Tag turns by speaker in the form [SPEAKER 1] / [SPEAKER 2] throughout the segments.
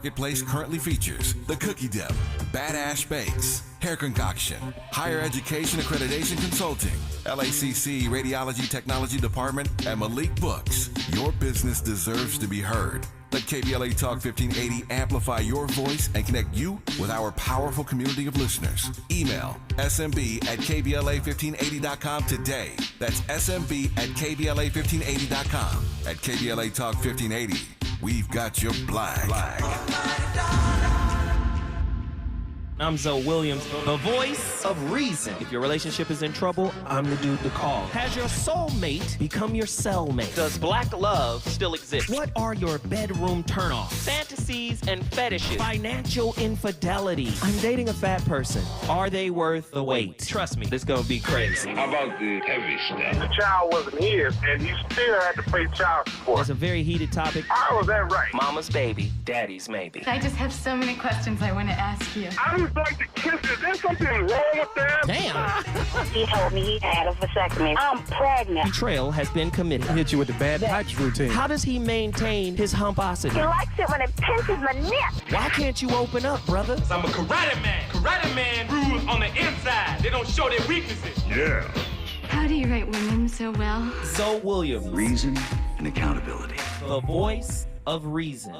[SPEAKER 1] Marketplace currently features the Cookie Dip, Badass Bakes, Hair Concoction, Higher Education Accreditation Consulting, LACC Radiology Technology Department, and Malik Books. Your business deserves to be heard. Let KBLA Talk 1580 amplify your voice and connect you with our powerful community of listeners. Email smb@kbla1580.com today. That's smb@kbla1580.com. At KBLA Talk 1580, we've got your black.
[SPEAKER 2] I'm Zoe Williams, the voice of reason. If your relationship is in trouble, I'm the dude to call. Has your soulmate become your cellmate? Does black love still exist? What are your bedroom turnoffs? Fantasies and fetishes. Financial infidelity. I'm dating a fat person. Are they worth the wait? Trust me, this gonna be crazy.
[SPEAKER 3] How about the heavy stuff?
[SPEAKER 4] The child wasn't his, and he still had to pay child support.
[SPEAKER 2] It's a very heated topic.
[SPEAKER 4] How was that right?
[SPEAKER 2] Mama's baby, daddy's maybe.
[SPEAKER 5] I just have so many questions I want to ask you.
[SPEAKER 4] I just like to kiss. Is there something wrong with that?
[SPEAKER 2] Damn.
[SPEAKER 6] He told me he had a vasectomy. I'm pregnant.
[SPEAKER 2] Betrayal has been committed.
[SPEAKER 7] Hit you with the bad pipes routine.
[SPEAKER 2] How does he maintain his humposity?
[SPEAKER 6] He likes it when it pinches my neck.
[SPEAKER 2] Why can't you open up, brother?
[SPEAKER 8] I'm a karate man. Karate man rules on the inside. They don't show their weaknesses.
[SPEAKER 4] Yeah.
[SPEAKER 5] How do you write women so well?
[SPEAKER 2] Zoe Williams,
[SPEAKER 3] Reason and accountability.
[SPEAKER 2] the voice of reason.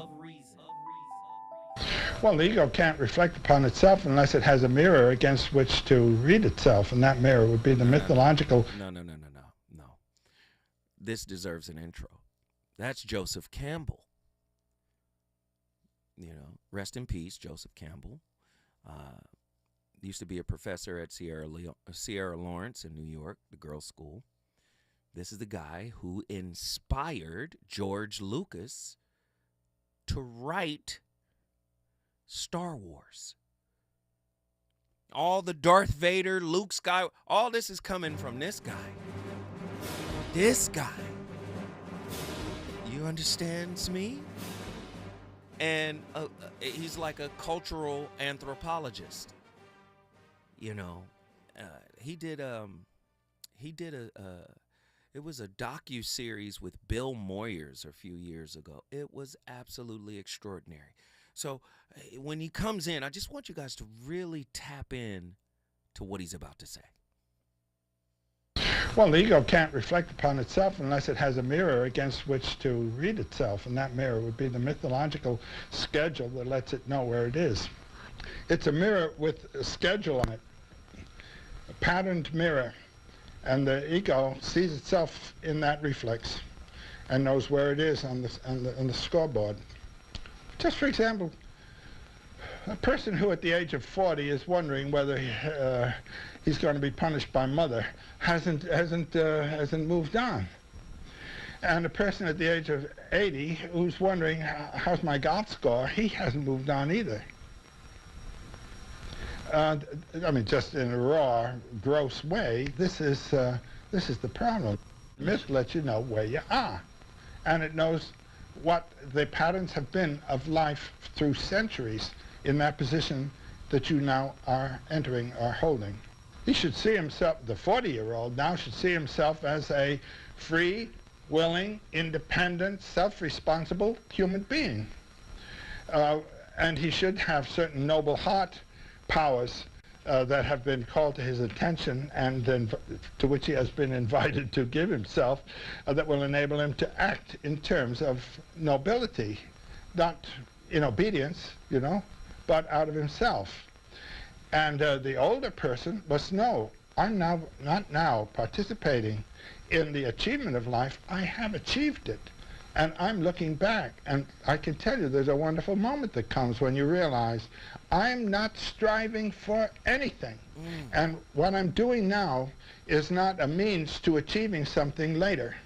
[SPEAKER 7] Well, the ego can't reflect upon itself unless it has a mirror against which to read itself, and that mirror would be the mythological.
[SPEAKER 2] No. This deserves an intro. That's Joseph Campbell. You know, rest in peace, Joseph Campbell. Used to be a professor at Sierra Lawrence in New York, the girls' school. This is the guy who inspired George Lucas to write Star Wars. All the Darth Vader, Luke Skywalker, all this is coming from this guy. This guy. You understands me? And he's like a cultural anthropologist. You know, it was a docu-series with Bill Moyers a few years ago. It was absolutely extraordinary. So when he comes in, I just want you guys to really tap in to what he's about to say.
[SPEAKER 7] Well, the ego can't reflect upon itself unless it has a mirror against which to read itself, and that mirror would be the mythological schedule that lets it know where it is. It's a mirror with a schedule on it, a patterned mirror, and the ego sees itself in that reflex and knows where it is on the scoreboard. Just for example, a person who at the age of 40 is wondering whether he's going to be punished by mother hasn't moved on. And a person at the age of 80 who's wondering, how's my golf score, he hasn't moved on either. I mean, just in a raw, gross way, this is the problem. Myth lets you know where you are, and it knows what the patterns have been of life through centuries in that position that you now are entering or holding. He should see himself, the 40-year-old now should see himself as a free, willing, independent, self-responsible human being. And he should have certain noble heart powers that have been called to his attention and then to which he has been invited to give himself that will enable him to act in terms of nobility, not in obedience, you know, but out of himself. And the older person must know, I'm now not now participating in the achievement of life, I have achieved it. And I'm looking back, and I can tell you there's a wonderful moment that comes when you realize I'm not striving for anything. And what I'm doing now is not a means to achieving something later.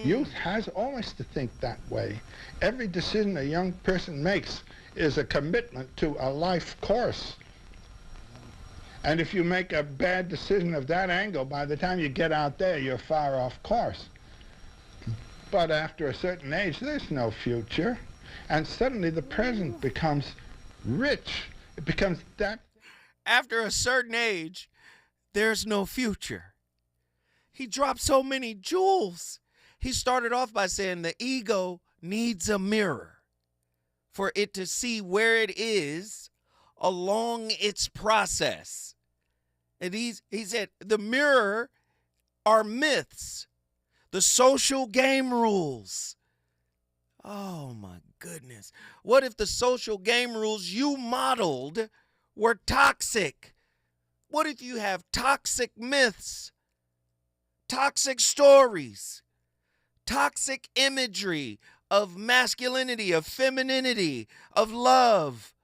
[SPEAKER 7] Youth has always to think that way. Every decision a young person makes is a commitment to a life course. And if you make a bad decision of that angle, by the time you get out there, you're far off course. But after a certain age, there's no future. And suddenly the present becomes rich. It becomes that.
[SPEAKER 2] After a certain age, there's no future. He dropped so many jewels. He started off by saying the ego needs a mirror.
[SPEAKER 9] for it to see where it is along its process. And he said, the mirror are myths, the social game rules. Oh my goodness. What if the social game rules you modeled were toxic? What if you have toxic myths, toxic stories, toxic imagery of masculinity, of femininity, of love?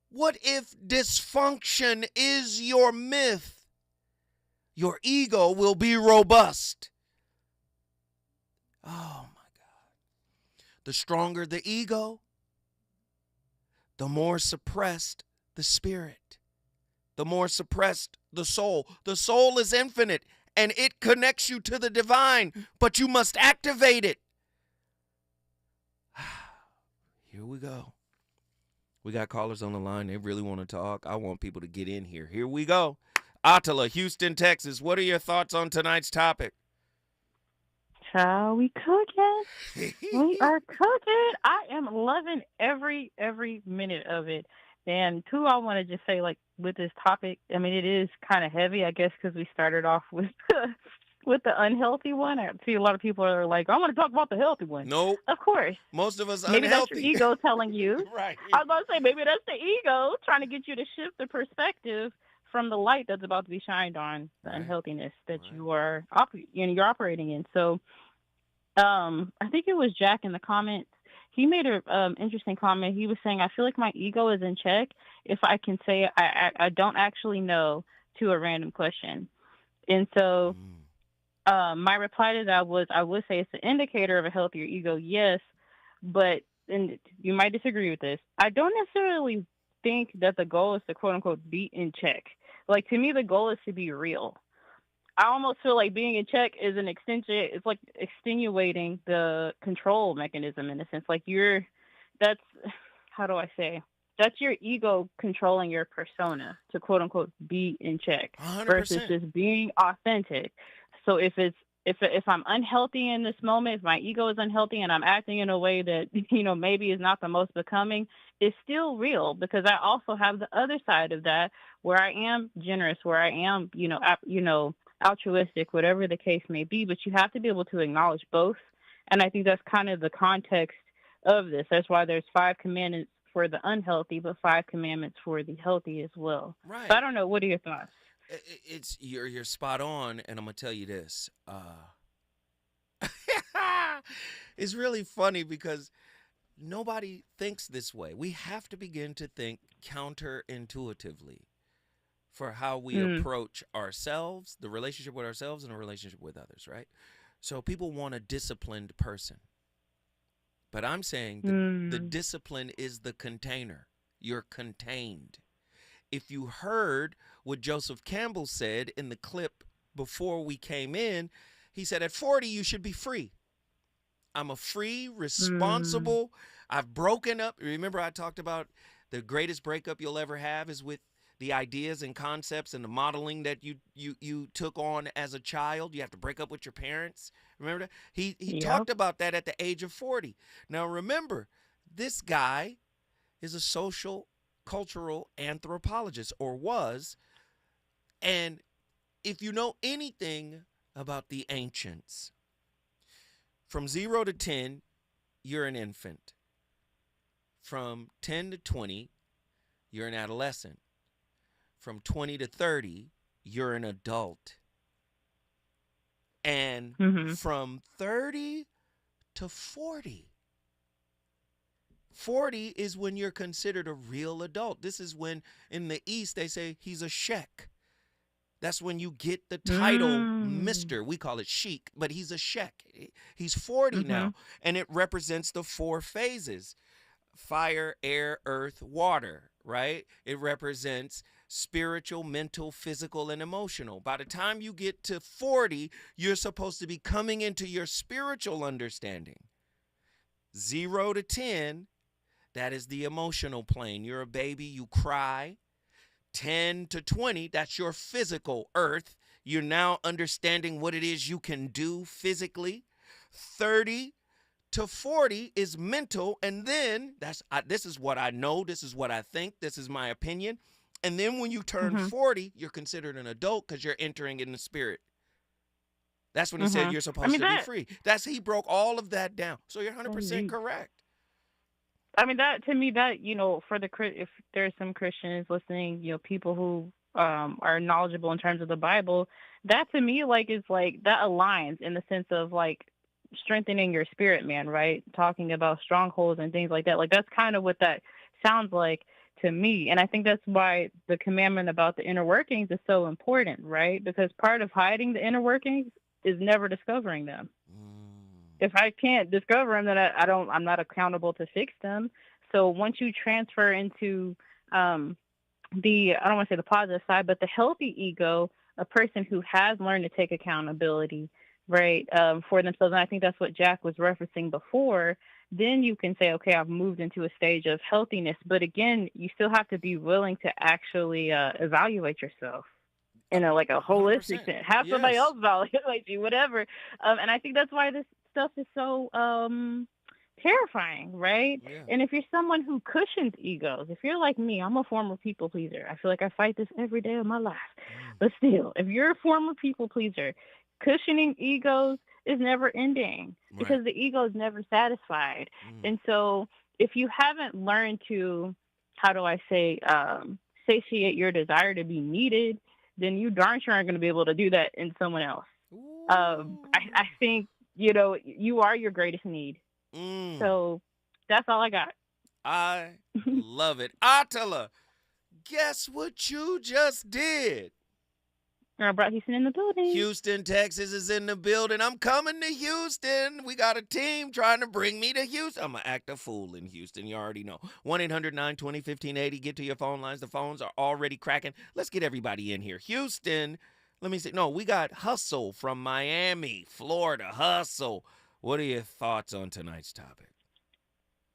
[SPEAKER 9] What if dysfunction is your myth? Your ego will be robust. Oh my God. The stronger the ego, the more suppressed the spirit, the more suppressed the soul. The soul is infinite and it connects you to the divine, but you must activate it. Here we go. We got callers on the line. They really want to talk. I want people to get in here. Here we go. Attila, Houston, Texas. What are your thoughts on tonight's topic?
[SPEAKER 10] Child, we cooking. We are cooking. I am loving every minute of it. And two, I want to just say, like, with this topic, I mean, it is kind of heavy, I guess, because we started off with with the unhealthy one. I see a lot of people are like, I want to talk about the healthy one.
[SPEAKER 9] Nope.
[SPEAKER 10] Of course.
[SPEAKER 9] Most of us
[SPEAKER 10] maybe
[SPEAKER 9] unhealthy.
[SPEAKER 10] That's your ego telling you.
[SPEAKER 9] Right.
[SPEAKER 10] I was about to say, maybe that's the ego trying to get you to shift the perspective from the light that's about to be shined on the unhealthiness that you are you're operating in. So I think it was Jack in the comments. He made an interesting comment. He was saying, I feel like my ego is in check if I can say I don't actually know to a random question. And so my reply to that was, I would say it's an indicator of a healthier ego, yes, but, and you might disagree with this, I don't necessarily think that the goal is to quote-unquote be in check. Like, to me, the goal is to be real. I almost feel like being in check is an extension. It's like extenuating the control mechanism in a sense. Like that's your ego controlling your persona to quote unquote be in check
[SPEAKER 9] 100%.
[SPEAKER 10] Versus just being authentic. So if I'm unhealthy in this moment, if my ego is unhealthy and I'm acting in a way that, maybe is not the most becoming, it's still real because I also have the other side of that where I am generous, where I am, altruistic, whatever the case may be, but you have to be able to acknowledge both. And I think that's kind of the context of this. That's why there's 5 commandments for the unhealthy, but 5 commandments for the healthy as well.
[SPEAKER 9] Right.
[SPEAKER 10] So I don't know. What are your thoughts?
[SPEAKER 9] You're spot on, and I'm gonna tell you this. It's really funny because nobody thinks this way. We have to begin to think counterintuitively for how we approach ourselves, the relationship with ourselves, and the relationship with others, right? So people want a disciplined person. But I'm saying the discipline is the container. You're contained. If you heard what Joseph Campbell said in the clip before we came in, he said, at 40, you should be free. I'm a free, responsible. I've broken up. Remember I talked about the greatest breakup you'll ever have is with the ideas and concepts and the modeling that you took on as a child. You have to break up with your parents. Remember that? He talked about that at the age of 40. Now remember, this guy is a social cultural anthropologist, or was. And if you know anything about the ancients, from 0 to 10, you're an infant. From 10 to 20, you're an adolescent. From 20 to 30, you're an adult. And from 30 to 40, 40 is when you're considered a real adult. This is when, in the East, they say he's a sheikh. That's when you get the title Mr. We call it sheik, but he's a sheikh. He's 40 now, and it represents the 4 phases: fire, air, earth, water, right? It represents spiritual, mental, physical, and emotional. By the time you get to 40, you're supposed to be coming into your spiritual understanding. 0 to 10, that is the emotional plane. You're a baby, you cry. 10 to 20, that's your physical earth. You're now understanding what it is you can do physically. 30 to 40 is mental, and then this is what I know, this is what I think, this is my opinion. And then when you turn 40, you're considered an adult because you're entering in the spirit. That's when he said you're supposed to be free. He broke all of that down. So you're 100% correct.
[SPEAKER 10] I mean, that to me, that, you know, if there's some Christians listening, you know, people who are knowledgeable in terms of the Bible, that to me, like, is like, that aligns in the sense of like strengthening your spirit, man, right? Talking about strongholds and things like that. Like, that's kind of what that sounds like to me. And I think that's why the commandment about the inner workings is so important, right? Because part of hiding the inner workings is never discovering them. If I can't discover them, then I'm not accountable to fix them. So once you transfer into I don't want to say the positive side, but the healthy ego, a person who has learned to take accountability, right, for themselves, and I think that's what Jack was referencing before, then you can say, okay, I've moved into a stage of healthiness. But again, you still have to be willing to actually evaluate yourself in a holistic sense. Have somebody else evaluate you, whatever. And I think that's why this stuff is so terrifying, right? Yeah. And if you're someone who cushions egos, if you're like me, I'm a former people pleaser. I feel like I fight this every day of my life. But still, if you're a former people pleaser, cushioning egos is never ending because the ego is never satisfied. And so if you haven't learned to, how do I say, satiate your desire to be needed, then you darn sure aren't going to be able to do that in someone else. I think, you know, you are your greatest need. So that's all I got.
[SPEAKER 9] I love it. Attila, guess what you just did?
[SPEAKER 10] I brought Houston in the building.
[SPEAKER 9] Houston, Texas is in the building. I'm coming to Houston. We got a team trying to bring me to Houston. I'm going to act a fool in Houston. You already know. 1-800-920-1580. Get to your phone lines. The phones are already cracking. Let's get everybody in here. Houston, let me see. No, we got Hustle from Miami, Florida. Hustle. What are your thoughts on tonight's topic?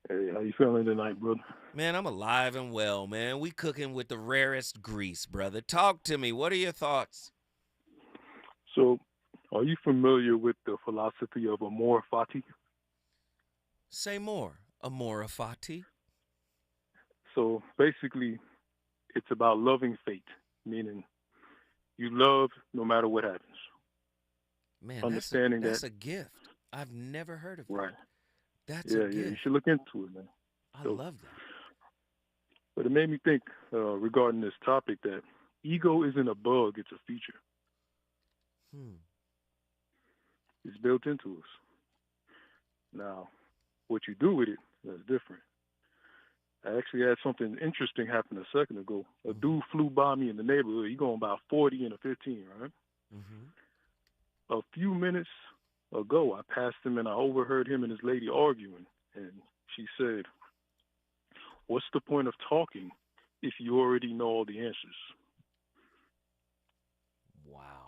[SPEAKER 11] Hey, how you feeling tonight, brother?
[SPEAKER 9] Man, I'm alive and well, man. We cooking with the rarest grease, brother. Talk to me. What are your thoughts?
[SPEAKER 11] So, are you familiar with the philosophy of amor fati?
[SPEAKER 9] Say more. Amor fati?
[SPEAKER 11] So, basically, it's about loving fate, meaning you love no matter what happens.
[SPEAKER 9] Man,
[SPEAKER 11] understanding
[SPEAKER 9] that's a gift. I've never heard of that.
[SPEAKER 11] Right.
[SPEAKER 9] That's a gift.
[SPEAKER 11] Yeah, you should look into it, man.
[SPEAKER 9] I love that.
[SPEAKER 11] But it made me think regarding this topic that ego isn't a bug, it's a feature. It's built into us. Now, what you do with it, that's different. I actually had something interesting happen a second ago. A dude flew by me in the neighborhood. He going about 40 and a 15, right? A few minutes ago, I passed him and I overheard him and his lady arguing. And she said, "What's the point of talking if you already know all the answers?"
[SPEAKER 9] Wow.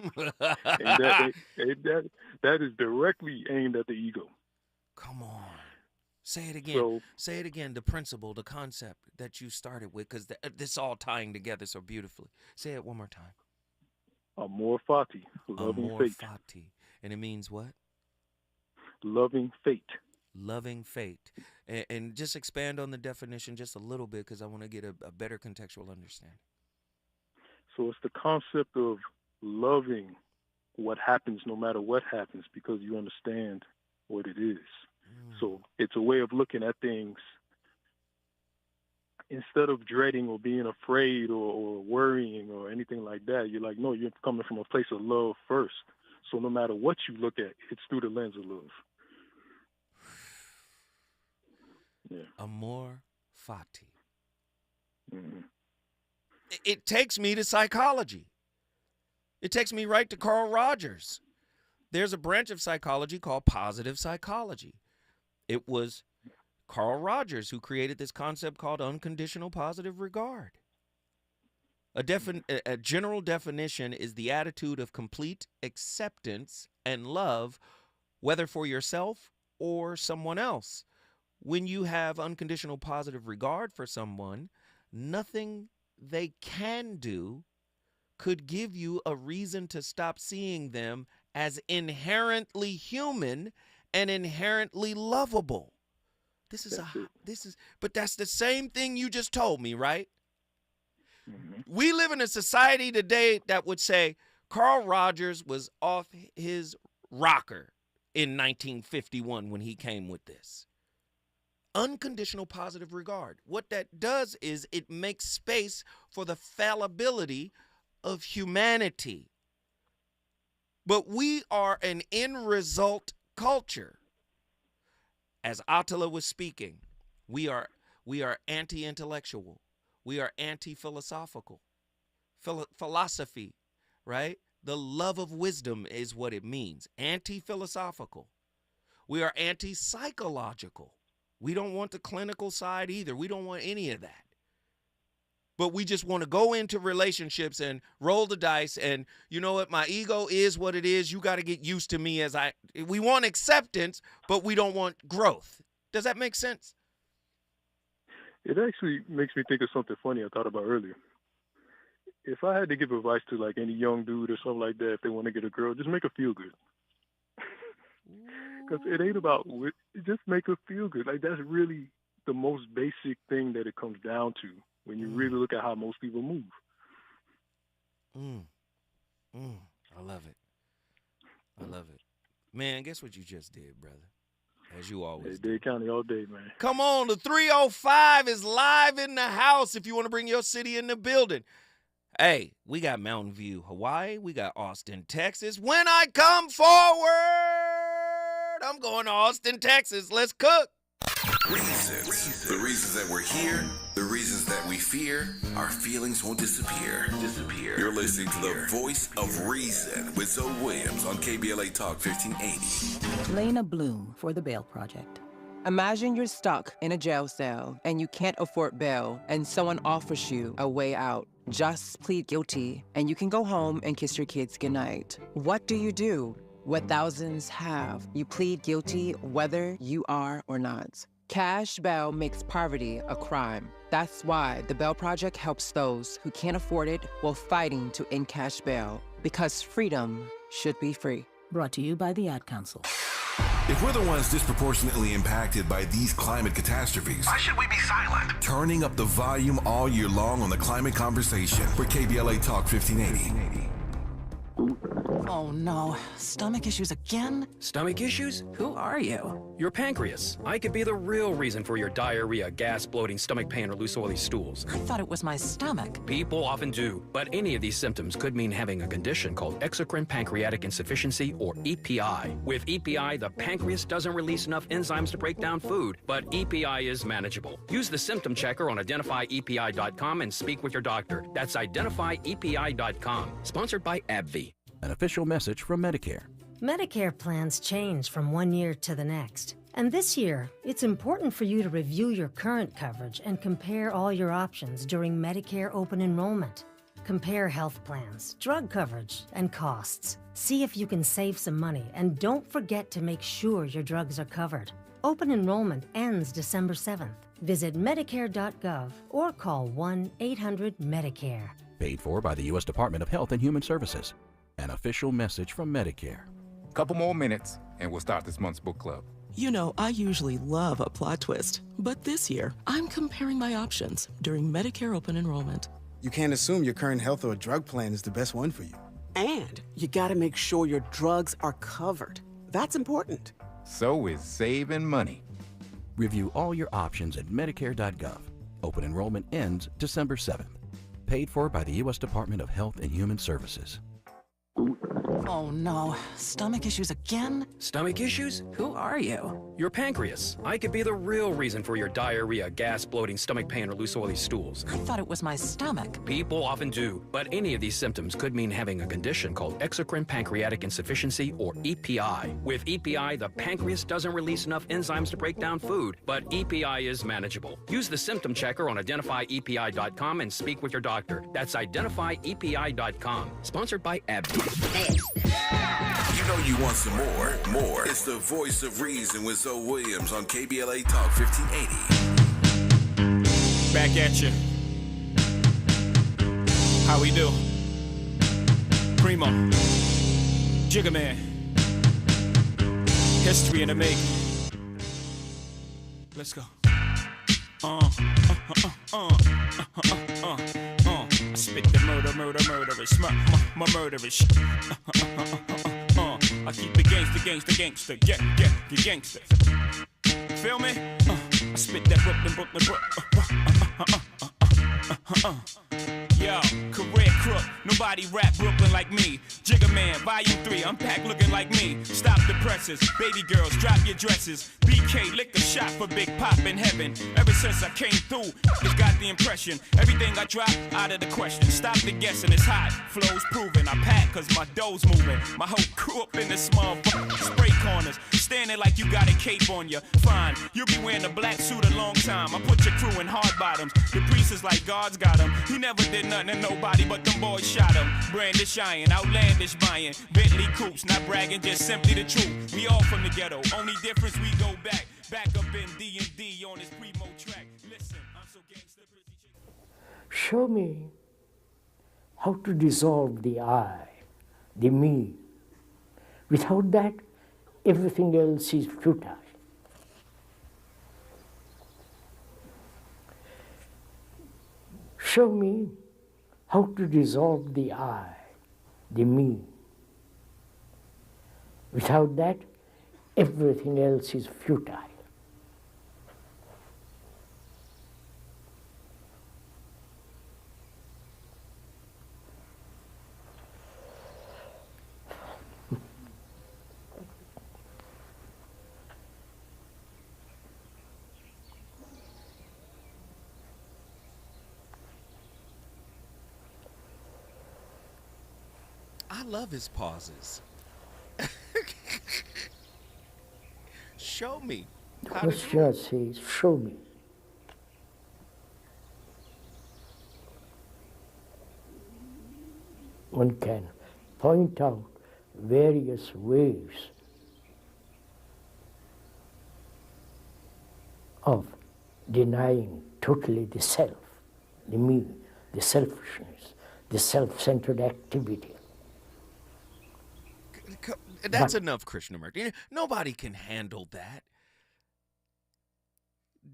[SPEAKER 11] and that is directly aimed at the ego.
[SPEAKER 9] Come on. Say it again. Say it again, the principle, the concept that you started with, because this all tying together so beautifully. Say it one more time.
[SPEAKER 11] Amor fati, loving
[SPEAKER 9] Amor
[SPEAKER 11] fate.
[SPEAKER 9] Fati. And it means what?
[SPEAKER 11] Loving fate.
[SPEAKER 9] Loving fate. And just expand on the definition just a little bit, because I want to get a better contextual understanding.
[SPEAKER 11] So it's the concept of loving what happens no matter what happens because you understand what it is. So it's a way of looking at things instead of dreading or being afraid or worrying or anything like that. You're like, no, you're coming from a place of love first. So no matter what you look at, it's through the lens of love. Yeah.
[SPEAKER 9] Amor fati. It takes me to psychology. It takes me right to Carl Rogers. There's a branch of psychology called positive psychology. It was Carl Rogers who created this concept called unconditional positive regard. A general definition is the attitude of complete acceptance and love, whether for yourself or someone else. When you have unconditional positive regard for someone, nothing they can do could give you a reason to stop seeing them as inherently human and inherently lovable. But that's the same thing you just told me, right? Mm-hmm. We live in a society today that would say Carl Rogers was off his rocker in 1951 when he came with this. Unconditional positive regard. What that does is it makes space for the fallibility of humanity. But we are an end result culture. As Attila was speaking, we are anti-intellectual. We are anti-philosophical. Philosophy, right? The love of wisdom is what it means. Anti-philosophical. We are anti-psychological. We don't want the clinical side either. We don't want any of that. But we just want to go into relationships and roll the dice and, you know what, my ego is what it is. You got to get used to me as we want acceptance, but we don't want growth. Does that make sense?
[SPEAKER 11] It actually makes me think of something funny I thought about earlier. If I had to give advice to like any young dude or something like that, if they want to get a girl, just make her feel good. Because it ain't about, just make her feel good. Like that's really the most basic thing that it comes down to when you really look at how most people move.
[SPEAKER 9] I love it. I love it. Man, guess what you just did, brother? As you always do.
[SPEAKER 11] Dade County all day, man.
[SPEAKER 9] Come on, the 305 is live in the house if you want to bring your city in the building. Hey, we got Mountain View, Hawaii. We got Austin, Texas. When I come forward, I'm going to Austin, Texas. Let's cook.
[SPEAKER 1] Reasons. The reasons that we're here, the reasons that we fear, our feelings won't disappear. You're listening to the voice of reason with Zoe Williams on KBLA Talk 1580.
[SPEAKER 12] Lena Bloom for the Bail Project. Imagine you're stuck in a jail cell and you can't afford bail and someone offers you a way out. Just plead guilty and you can go home and kiss your kids goodnight. What do? What thousands have. You plead guilty whether you are or not. Cash bail makes poverty a crime. That's why the Bail Project helps those who can't afford it while fighting to end cash bail. Because freedom should be free.
[SPEAKER 13] Brought to you by the Ad Council.
[SPEAKER 1] If we're the ones disproportionately impacted by these climate catastrophes, why should we be silent? Turning up the volume all year long on the climate conversation for KBLA Talk 1580.
[SPEAKER 13] Oh no, stomach issues again?
[SPEAKER 14] Stomach issues?
[SPEAKER 13] Who are you?
[SPEAKER 14] Your pancreas. I could be the real reason for your diarrhea, gas, bloating, stomach pain, or loose oily stools.
[SPEAKER 13] I thought it was my stomach.
[SPEAKER 14] People often do, but any of these symptoms could mean having a condition called exocrine pancreatic insufficiency, or EPI. With EPI, the pancreas doesn't release enough enzymes to break down food, but EPI is manageable. Use the symptom checker on identifyepi.com and speak with your doctor. That's identifyepi.com. Sponsored by AbbVie.
[SPEAKER 15] An official message from Medicare.
[SPEAKER 16] Medicare plans change from one year to the next. And this year, it's important for you to review your current coverage and compare all your options during Medicare open enrollment. Compare health plans, drug coverage, and costs. See if you can save some money, and don't forget to make sure your drugs are covered. Open enrollment ends December 7th. Visit Medicare.gov or call 1-800-MEDICARE.
[SPEAKER 15] Paid for by the U.S. Department of Health and Human Services. An official message from Medicare.
[SPEAKER 17] Couple more minutes, and we'll start this month's book club.
[SPEAKER 18] You know, I usually love a plot twist, but this year, I'm comparing my options during Medicare open enrollment.
[SPEAKER 19] You can't assume your current health or drug plan is the best one for you.
[SPEAKER 20] And you gotta make sure your drugs are covered. That's important.
[SPEAKER 17] So is saving money.
[SPEAKER 15] Review all your options at Medicare.gov. Open enrollment ends December 7th. Paid for by the U.S. Department of Health and Human Services.
[SPEAKER 13] Oh no, stomach issues again?
[SPEAKER 14] Stomach issues?
[SPEAKER 13] Who are you?
[SPEAKER 14] Your pancreas. I could be the real reason for your diarrhea, gas, bloating, stomach pain, or loose oily stools.
[SPEAKER 13] I thought it was my stomach.
[SPEAKER 14] People often do, but any of these symptoms could mean having a condition called exocrine pancreatic insufficiency, or EPI. With EPI, the pancreas doesn't release enough enzymes to break down food, but EPI is manageable. Use the symptom checker on identifyepi.com and speak with your doctor. That's identifyepi.com. Sponsored by AbbVie.
[SPEAKER 1] You know you want some more. It's the voice of reason with Zoe Williams on KBLA Talk 1580.
[SPEAKER 8] Back at you. How we do? Primo.
[SPEAKER 21] Jigga Man. History in the making. Let's go. I spit the murderous, my murderous. I keep the gangster, the gangster. Feel me? I spit that Brooklyn. Yo, career crook, nobody rap Brooklyn like me. Jigga Man, volume 3, unpack looking like me. Stop the presses, baby girls, drop your dresses. BK, lick a shot for Big Pop in heaven. Ever since I came through, just got the impression. Everything I drop, out of the question. Stop the guessing, it's hot, flow's proven. I pack cause my dough's moving. My whole crew up in the small spray corners. Standing like you got a cape on you. Fine, you'll be wearing a black suit a long time. I put your crew in hard bottoms. The priest is like God's got him. He never did nothing to nobody, but them boys shot him. Brandish iron, outlandish buying. Bentley coupes, not bragging, just simply the truth. We all from the ghetto, only difference we go back up in D&D on this primo track. Listen, I'm so gangster.
[SPEAKER 22] Show me how to dissolve the I, the me. Without that, everything else is futile. Show me how to dissolve the I, the me. Without that, everything else is futile.
[SPEAKER 9] I love his pauses. Show me.
[SPEAKER 22] The question says, show me. One can point out various ways of denying totally the self, the me, the selfishness, the self-centered activity.
[SPEAKER 9] That's enough, Krishnamurti. Nobody can handle that.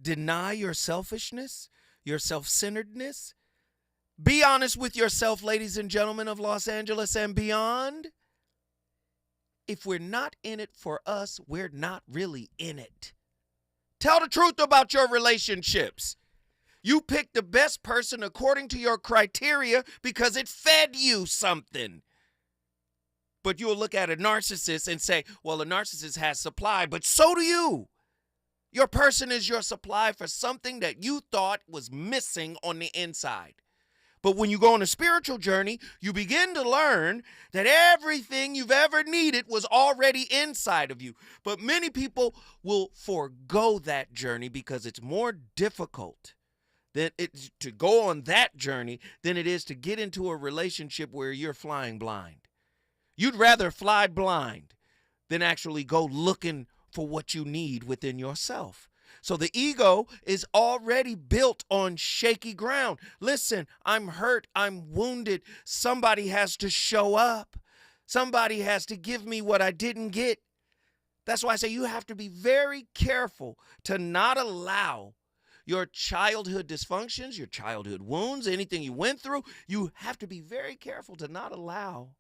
[SPEAKER 9] Deny your selfishness, your self-centeredness. Be honest with yourself, ladies and gentlemen of Los Angeles and beyond. If we're not in it for us, we're not really in it. Tell the truth about your relationships. You picked the best person according to your criteria because it fed you something. But you'll look at a narcissist and say, well, a narcissist has supply, but so do you. Your person is your supply for something that you thought was missing on the inside. But when you go on a spiritual journey, you begin to learn that everything you've ever needed was already inside of you. But many people will forego that journey because it's more difficult to go on that journey than it is to get into a relationship where you're flying blind. You'd rather fly blind than actually go looking for what you need within yourself. So the ego is already built on shaky ground. Listen, I'm hurt, I'm wounded. Somebody has to show up. Somebody has to give me what I didn't get. That's why I say you have to be very careful to not allow your childhood dysfunctions, your childhood wounds, anything you went through. You have to be very careful to not allow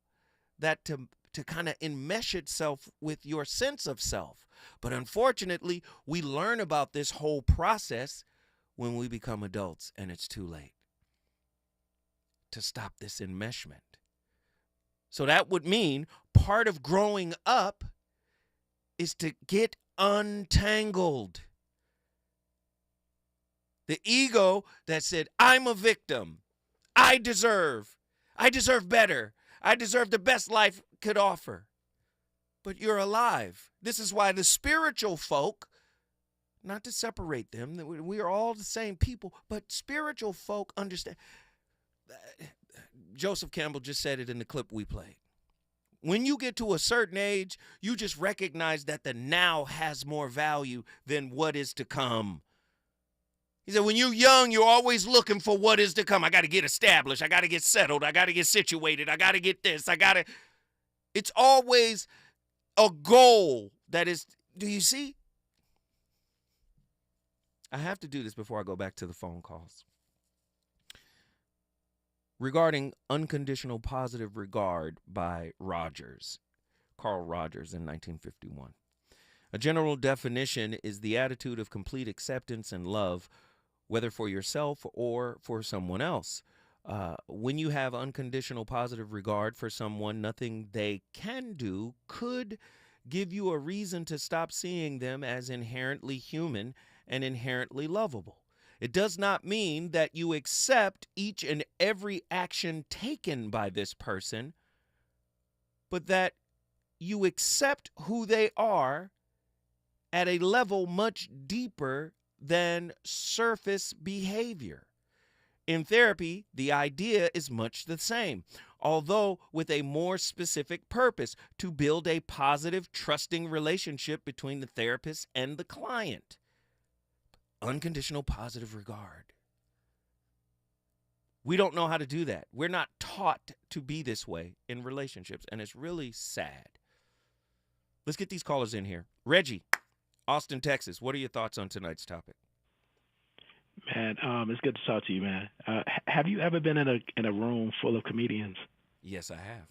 [SPEAKER 9] that to kind of enmesh itself with your sense of self. But unfortunately, we learn about this whole process when we become adults, and it's too late to stop this enmeshment. So that would mean part of growing up is to get untangled. The ego that said, I'm a victim. I deserve better. I deserve the best life could offer. But you're alive. This is why the spiritual folk, not to separate them, we are all the same people, but spiritual folk understand. Joseph Campbell just said it in the clip we played. When you get to a certain age, you just recognize that the now has more value than what is to come. He said, when you're young, you're always looking for what is to come. I got to get established. I got to get settled. I got to get situated. I got to get this. It's always a goal that is, do you see? I have to do this before I go back to the phone calls. Regarding unconditional positive regard by Carl Rogers in 1951. A general definition is the attitude of complete acceptance and love, whether for yourself or for someone else. When you have unconditional positive regard for someone, nothing they can do could give you a reason to stop seeing them as inherently human and inherently lovable. It does not mean that you accept each and every action taken by this person, but that you accept who they are at a level much deeper than surface behavior. In therapy, the idea is much the same, although with a more specific purpose: to build a positive, trusting relationship between the therapist and the client. Unconditional positive regard. We don't know how to do that. We're not taught to be this way in relationships, and it's really sad. Let's get these callers in here. Reggie, Austin, Texas, what are your thoughts on tonight's topic?
[SPEAKER 4] Man, it's good to talk to you, man. Have you ever been in a room full of comedians?
[SPEAKER 9] Yes, I have.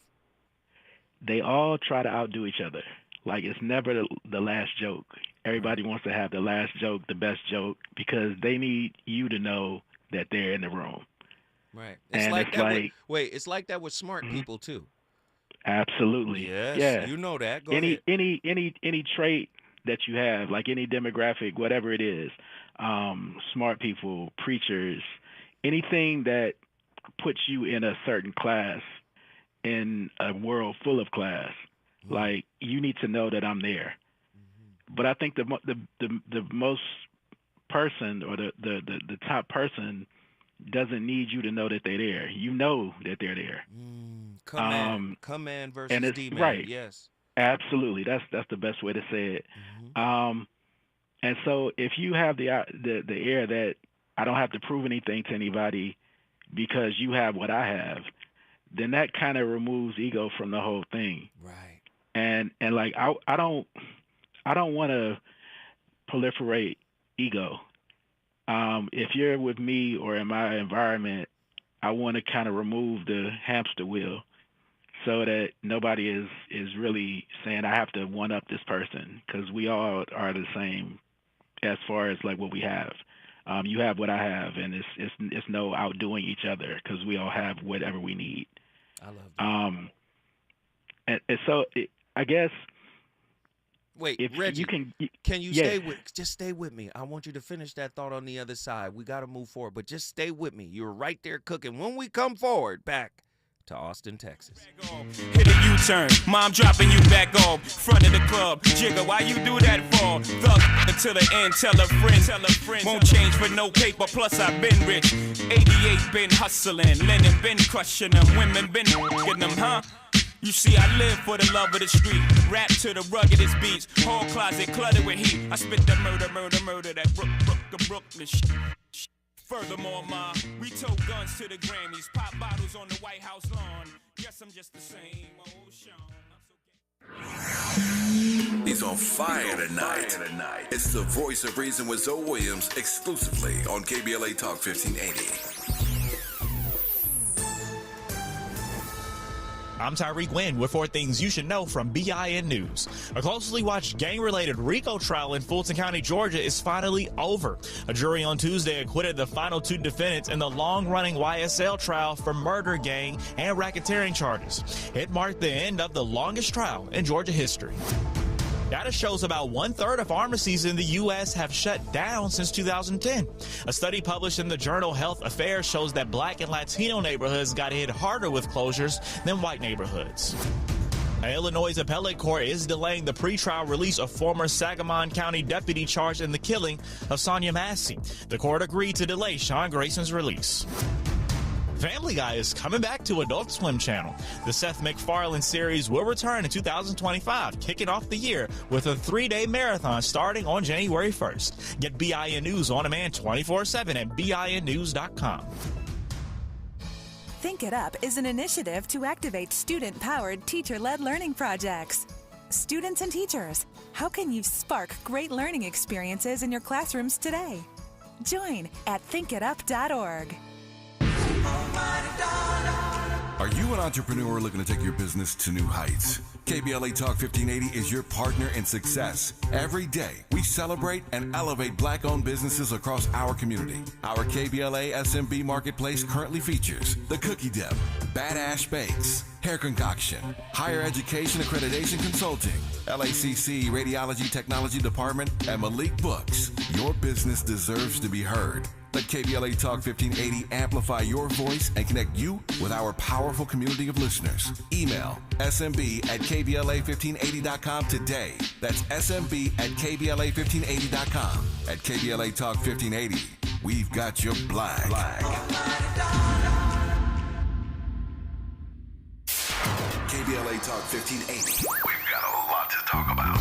[SPEAKER 4] They all try to outdo each other. Like, it's never the last joke. Everybody wants to have the last joke, the best joke, because they need you to know that they're in the room.
[SPEAKER 9] Right.
[SPEAKER 4] It's
[SPEAKER 9] like that with smart people too.
[SPEAKER 4] Absolutely.
[SPEAKER 9] Yes.
[SPEAKER 4] Yeah.
[SPEAKER 9] You know that. Go
[SPEAKER 4] ahead. Any trait that you have, like any demographic, whatever it is, smart people, preachers, anything that puts you in a certain class in a world full of class, like, you need to know that I'm there. But I think the most person, or the top person, doesn't need you to know that they're there. You know that they're there.
[SPEAKER 9] Command versus
[SPEAKER 4] and it's,
[SPEAKER 9] demand.
[SPEAKER 4] right.
[SPEAKER 9] Yes.
[SPEAKER 4] Absolutely. That's the best way to say it. And so if you have the air that I don't have to prove anything to anybody because you have what I have, then that kind of removes ego from the whole thing.
[SPEAKER 9] Right.
[SPEAKER 4] And like, I don't want to proliferate ego. If you're with me or in my environment, I want to kind of remove the hamster wheel so that nobody is really saying I have to one up this person, because we all are the same as far as like what we have. You have what I have, and it's no outdoing each other, because we all have whatever we need.
[SPEAKER 9] I love that.
[SPEAKER 4] And so I guess.
[SPEAKER 9] Wait,
[SPEAKER 4] if
[SPEAKER 9] Reggie,
[SPEAKER 4] can
[SPEAKER 9] you stay with me? I want you to finish that thought on the other side. We got to move forward, but just stay with me. You're right there cooking. When we come forward, back to Austin, Texas.
[SPEAKER 21] Hit a U-turn, mom dropping you back off, front of the club. Jigga, why you do that for? Thug until the end, tell a friend. Won't change for no paper, plus I've been rich. 88 been hustling, Lennon been crushing them, women been getting them, huh? You see, I live for the love of the street. Rap to the ruggedest beats. Whole closet cluttered with heat. I spit that murder. That Brooklyn shit. Furthermore, ma, we tote guns to the Grammys. Pop bottles on the White House lawn. Guess I'm just the same old Sean.
[SPEAKER 1] He's on fire tonight. It's the Voice of Reason with Zoe Williams, exclusively on KBLA Talk 1580.
[SPEAKER 6] I'm Tyreek Wynn with 4 things you should know from BIN News. A closely watched gang-related RICO trial in Fulton County, Georgia is finally over. A jury on Tuesday acquitted the final 2 defendants in the long-running YSL trial for murder, gang, and racketeering charges. It marked the end of the longest trial in Georgia history. Data shows about 1/3 of pharmacies in the U.S. have shut down since 2010. A study published in the journal Health Affairs shows that Black and Latino neighborhoods got hit harder with closures than white neighborhoods. An Illinois appellate court is delaying the pretrial release of former Sangamon County deputy charged in the killing of Sonia Massey. The court agreed to delay Sean Grayson's release. Family Guy is coming back to Adult Swim Channel. The Seth MacFarlane series will return in 2025, kicking off the year with a 3-day marathon starting on January 1st. Get BIN News on demand 24/7 at BINnews.com.
[SPEAKER 3] Think It Up is an initiative to activate student-powered, teacher-led learning projects. Students and teachers, how can you spark great learning experiences in your classrooms today? Join at thinkitup.org.
[SPEAKER 1] Are you an entrepreneur looking to take your business to new heights? KBLA Talk 1580 is your partner in success. Every day, we celebrate and elevate Black-owned businesses across our community. Our KBLA SMB Marketplace currently features The Cookie Dip, Badass Bakes, Hair Concoction, Higher Education Accreditation Consulting, LACC Radiology Technology Department, and Malik Books. Your business deserves to be heard. Let KBLA Talk 1580 amplify your voice and connect you with our powerful community of listeners. Email smb@kbla1580.com today. That's smb@kbla1580.com. At KBLA Talk 1580, we've got your black. KBLA Talk 1580. We've got a lot to talk about.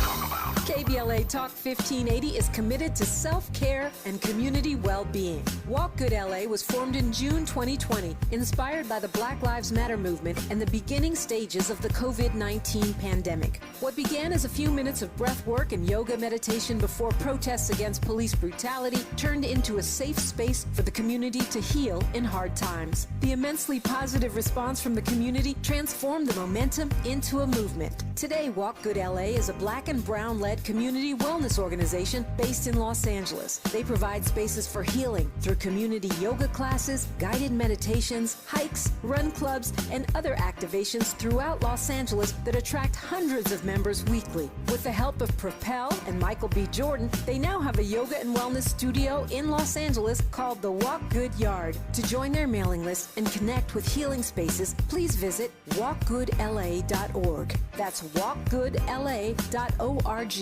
[SPEAKER 5] KBLA Talk 1580 is committed to self-care and community well-being. Walk Good LA was formed in June 2020, inspired by the Black Lives Matter movement and the beginning stages of the COVID-19 pandemic. What began as a few minutes of breath work and yoga meditation before protests against police brutality turned into a safe space for the community to heal in hard times. The immensely positive response from the community transformed the momentum into a movement. Today, Walk Good LA is a Black and brown-led community wellness organization based in Los Angeles. They provide spaces for healing through community yoga classes, guided meditations, hikes, run clubs, and other activations throughout Los Angeles that attract hundreds of members weekly. With the help of Propel and Michael B. Jordan, they now have a yoga and wellness studio in Los Angeles called the Walk Good Yard. To join their mailing list and connect with healing spaces, please visit walkgoodla.org. That's walkgoodla.org.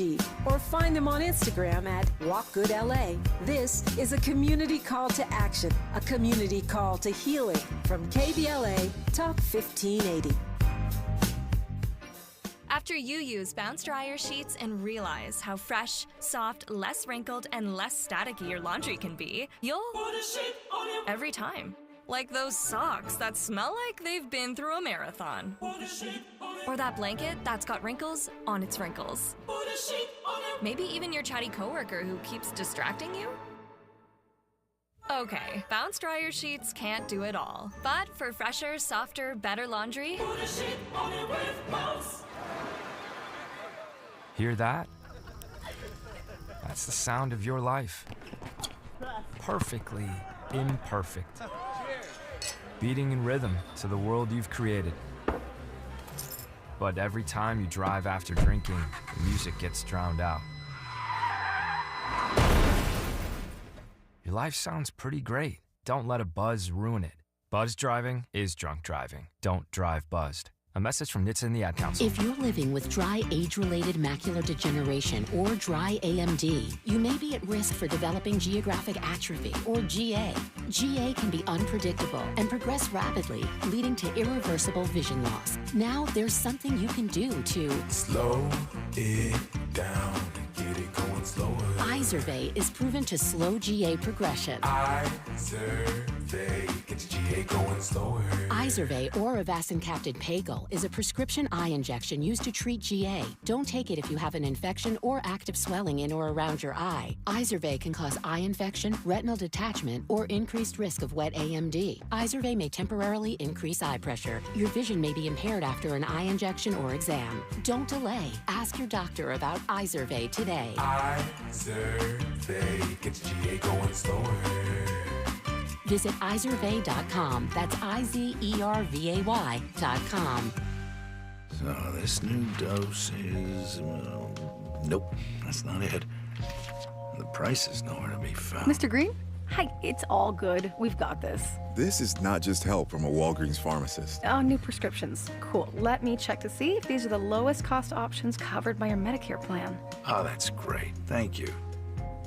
[SPEAKER 5] Or find them on Instagram at walkgoodla. This is a community call to action, a community call to healing from KBLA Talk 1580.
[SPEAKER 23] After you use Bounce Dryer Sheets and realize how fresh, soft, less wrinkled, and less staticky your laundry can be, you'll every time. Like those socks that smell like they've been through a marathon. Or that blanket that's got wrinkles on its wrinkles. Maybe even your chatty coworker who keeps distracting you. Okay, Bounce Dryer Sheets can't do it all. But for fresher, softer, better laundry,
[SPEAKER 24] Hear that? That's the sound of your life. Perfectly imperfect. Beating in rhythm to the world you've created. But every time you drive after drinking, the music gets drowned out. Your life sounds pretty great. Don't let a buzz ruin it. Buzz driving is drunk driving. Don't drive buzzed. A message from NHTSA and the Ad Council.
[SPEAKER 25] If you're living with dry age-related macular degeneration or dry AMD, you may be at risk for developing geographic atrophy or GA. GA can be unpredictable and progress rapidly, leading to irreversible vision loss. Now there's something you can do to
[SPEAKER 26] slow it down and get it going slower.
[SPEAKER 25] Izervay is proven to slow GA progression.
[SPEAKER 26] Izervay gets GA going slower.
[SPEAKER 25] Izervay or avacincaptad pagel is a prescription eye injection used to treat GA. Don't take it if you have an infection or active swelling in or around your eye. Izervay can cause eye infection, retinal detachment, or increased risk of wet AMD. Izervay may temporarily increase eye pressure. Your vision may be impaired after an eye injection or exam. Don't delay. Ask your doctor about Izervay today.
[SPEAKER 26] Izervay gets GA going slower.
[SPEAKER 25] Visit Izervay.com. That's IZERVAY.com.
[SPEAKER 26] So this new dose is... nope, that's not it. The price is nowhere to be found.
[SPEAKER 27] Mr. Green? Hi, it's all good. We've got this.
[SPEAKER 28] This is not just help from a Walgreens pharmacist.
[SPEAKER 27] Oh, new prescriptions. Cool. Let me check to see if these are the lowest cost options covered by your Medicare plan.
[SPEAKER 26] Oh, that's great. Thank you.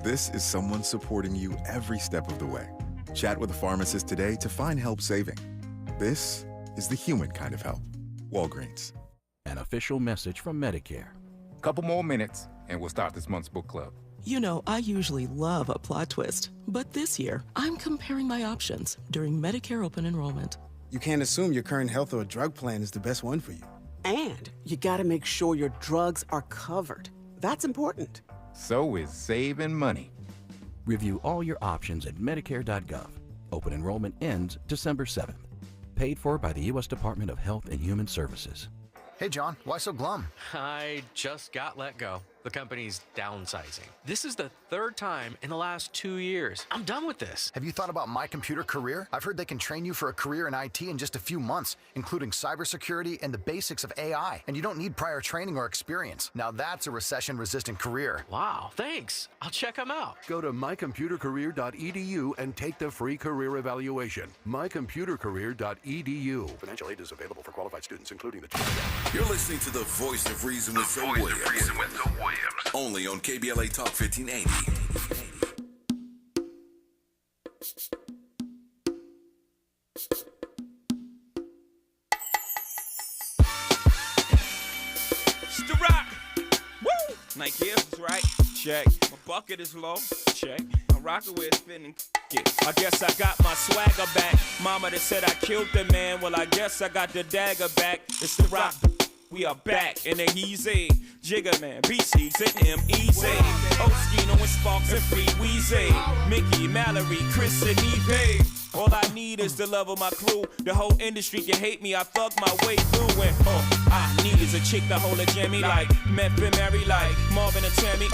[SPEAKER 28] This is someone supporting you every step of the way. Chat with a pharmacist today to find help saving. This is the human kind of help. Walgreens.
[SPEAKER 15] An official message from Medicare.
[SPEAKER 17] Couple more minutes, and we'll start this month's book club.
[SPEAKER 18] You know, I usually love a plot twist, but this year, I'm comparing my options during Medicare open enrollment.
[SPEAKER 2] You can't assume your current health or drug plan is the best one for you.
[SPEAKER 7] And you gotta make sure your drugs are covered. That's important.
[SPEAKER 17] So is saving money.
[SPEAKER 15] Review all your options at Medicare.gov. Open enrollment ends December 7th. Paid for by the U.S. Department of Health and Human Services.
[SPEAKER 10] Hey, John, why so glum?
[SPEAKER 11] I just got let go. The company's downsizing. This is the third time in the last 2 years. I'm done with this.
[SPEAKER 10] Have you thought about My Computer Career? I've heard they can train you for a career in IT in just a few months, including cybersecurity and the basics of AI. And you don't need prior training or experience. Now that's a recession-resistant career.
[SPEAKER 11] Wow, thanks. I'll check them out.
[SPEAKER 12] Go to mycomputercareer.edu and take the free career evaluation. mycomputercareer.edu. Financial aid is available for qualified students, including the
[SPEAKER 1] You're listening to the Voice of Reason with Zoe Williams. Only on KBLA Talk 1580.
[SPEAKER 21] It's the rock. Woo! Nike is right. Check. My bucket is low. Check. My rocker wear spinning. I guess I got my swagger back. Mama that said I killed the man. Well, I guess I got the dagger back. It's the rock. We are back in the easy. Jigga Man, BC's and M-Easy. Oskino and Sparks and Free Weezy. Mickey, Mallory, Chris and Eve. All I need is the love of my crew. The whole industry can hate me, I thug my way through. And all I need is a chick to hold a jammy like Memphis Mary, like Marvin and Tammy.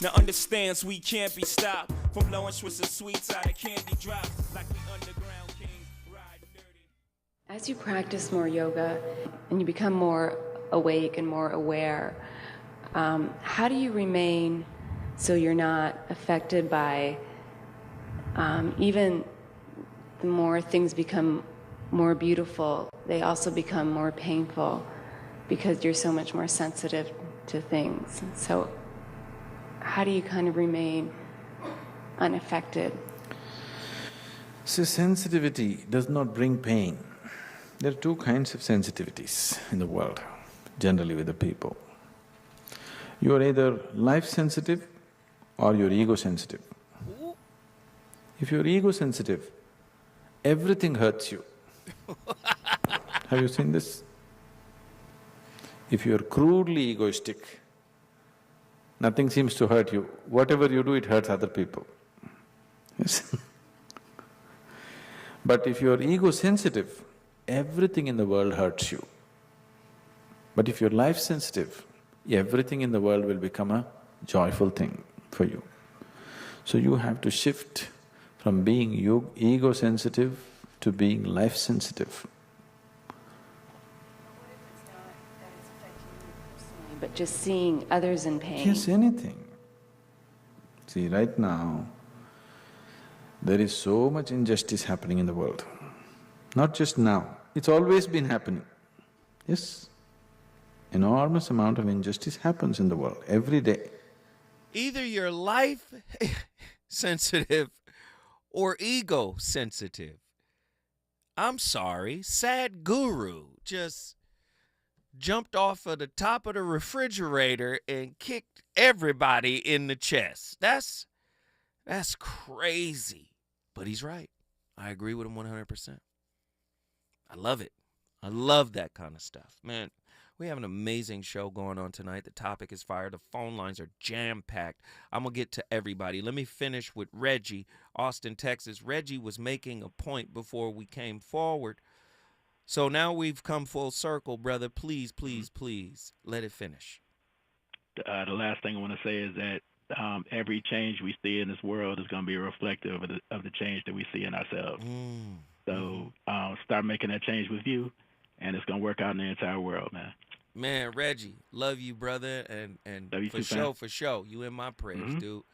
[SPEAKER 21] Now understands we can't be stopped from blowing Swiss and sweets out of candy drops like we underground kings ride dirty.
[SPEAKER 16] As you practice more yoga and you become more awake and more aware, how do you remain so you're not affected by even the more things become more beautiful, they also become more painful because you're so much more sensitive to things. So how do you kind of remain unaffected?
[SPEAKER 26] So sensitivity does not bring pain. There are two kinds of sensitivities in the world, generally with the people. You are either life sensitive or you're ego sensitive. If you're ego sensitive, everything hurts you. Have you seen this? If you're crudely egoistic, nothing seems to hurt you. Whatever you do, it hurts other people. Yes. But if you're ego sensitive, everything in the world hurts you. But if you're life sensitive, everything in the world will become a joyful thing for you. So you have to shift from being ego sensitive to being life sensitive.
[SPEAKER 16] But just seeing others in pain.
[SPEAKER 26] Yes, anything. See, right now, there is so much injustice happening in the world. Not just now, it's always been happening. Yes, enormous amount of injustice happens in the world every day.
[SPEAKER 9] Either you're life sensitive or ego sensitive. I'm sorry, Sad Guru just jumped off of the top of the refrigerator and kicked everybody in the chest. That's crazy. But he's right. I agree with him 100%. I love it. I love that kind of stuff. Man, we have an amazing show going on tonight. The topic is fire. The phone lines are jam-packed. I'm going to get to everybody. Let me finish with Reggie, Austin, Texas. Reggie was making a point before we came forward. So now we've come full circle, brother. Please, please, please, let it finish.
[SPEAKER 4] The last thing I want to say is that every change we see in this world is going to be reflective of the change that we see in ourselves. So start making that change with you, and it's going to work out in the entire world, man.
[SPEAKER 9] Man, Reggie, love you, brother, and for sure. You in my prayers, dude.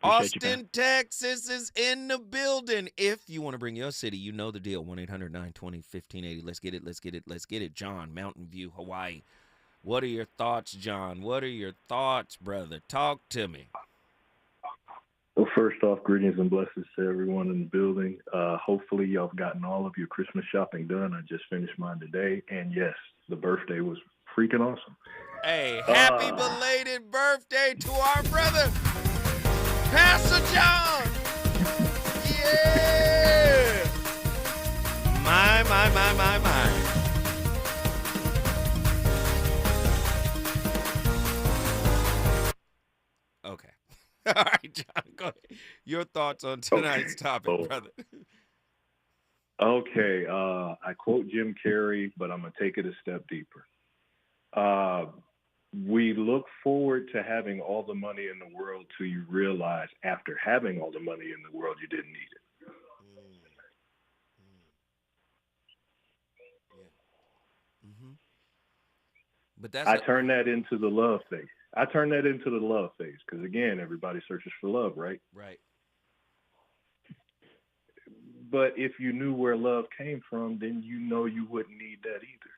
[SPEAKER 4] Appreciate
[SPEAKER 9] Austin, Texas is in the building. If you want to bring your city, you know the deal. 1-800-920-1580. Let's get it, let's get it, let's get it. John, Mountain View, Hawaii. What are your thoughts, John? What are your thoughts, brother? Talk to me.
[SPEAKER 19] Well, first off, greetings and blessings to everyone in the building. Hopefully y'all have gotten all of your Christmas shopping done. I just finished mine today. And yes, the birthday was freaking awesome.
[SPEAKER 9] Hey, happy belated birthday to our brother, Pastor John. Yeah. My. Your thoughts on tonight's topic, brother.
[SPEAKER 19] Okay, I quote Jim Carrey, but I'm going to take it a step deeper. We look forward to having all the money in the world till you realize after having all the money in the world, you didn't need it.
[SPEAKER 9] But
[SPEAKER 19] I turn that into the love phase. Because, again, everybody searches for love, right?
[SPEAKER 9] Right.
[SPEAKER 19] But if you knew where love came from, then you know you wouldn't need that either.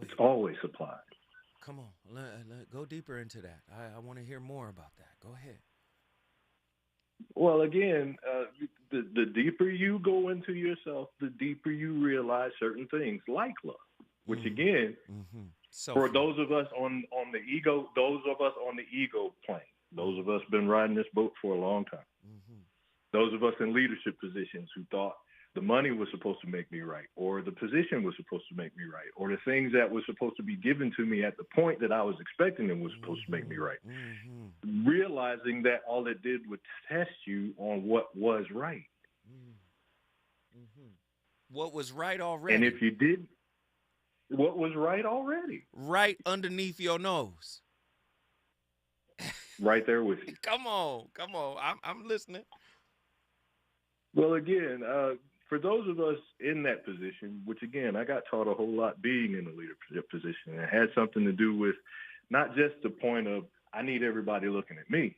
[SPEAKER 19] It's always supplied.
[SPEAKER 9] Come on, go deeper into that. I want to hear more about that. Go ahead.
[SPEAKER 19] Well, again, the deeper you go into yourself, the deeper you realize certain things like love, which again, for those of us on the ego, plane, those of us been riding this boat for a long time. Those of us in leadership positions who thought the money was supposed to make me right, or the position was supposed to make me right, or the things that were supposed to be given to me at the point that I was expecting them was supposed to make me right. Realizing that all it did was test you on what was right.
[SPEAKER 9] What was right already.
[SPEAKER 19] And if you did, what was right already?
[SPEAKER 9] Right underneath your nose.
[SPEAKER 19] Right there with you.
[SPEAKER 9] Come on. I'm listening.
[SPEAKER 19] Well, again, for those of us in that position, which, again, I got taught a whole lot being in a leadership position. It had something to do with not just the point of I need everybody looking at me.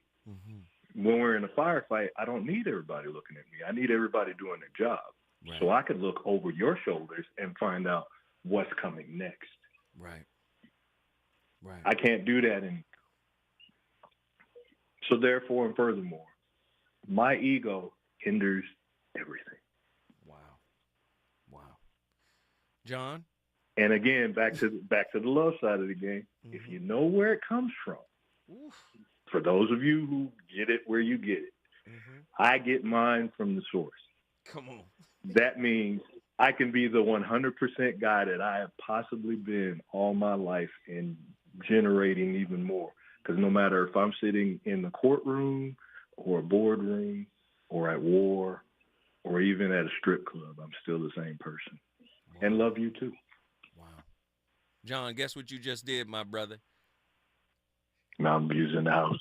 [SPEAKER 19] When we're in a firefight, I don't need everybody looking at me. I need everybody doing their job. Right. So I could look over your shoulders and find out what's coming next.
[SPEAKER 9] Right.
[SPEAKER 19] I can't do that anymore. So therefore and furthermore, my ego hinders everything.
[SPEAKER 9] Wow. John?
[SPEAKER 19] And again, back to the love side of the game. If you know where it comes from, for those of you who get it where you get it, I get mine from the source.
[SPEAKER 9] Come on.
[SPEAKER 19] That means I can be the 100% guy that I have possibly been all my life and generating even more. Because no matter if I'm sitting in the courtroom or a boardroom or at war or even at a strip club, I'm still the same person. And love you too.
[SPEAKER 9] Wow. John, guess what you just did, my brother?
[SPEAKER 19] Mountain View's in the house.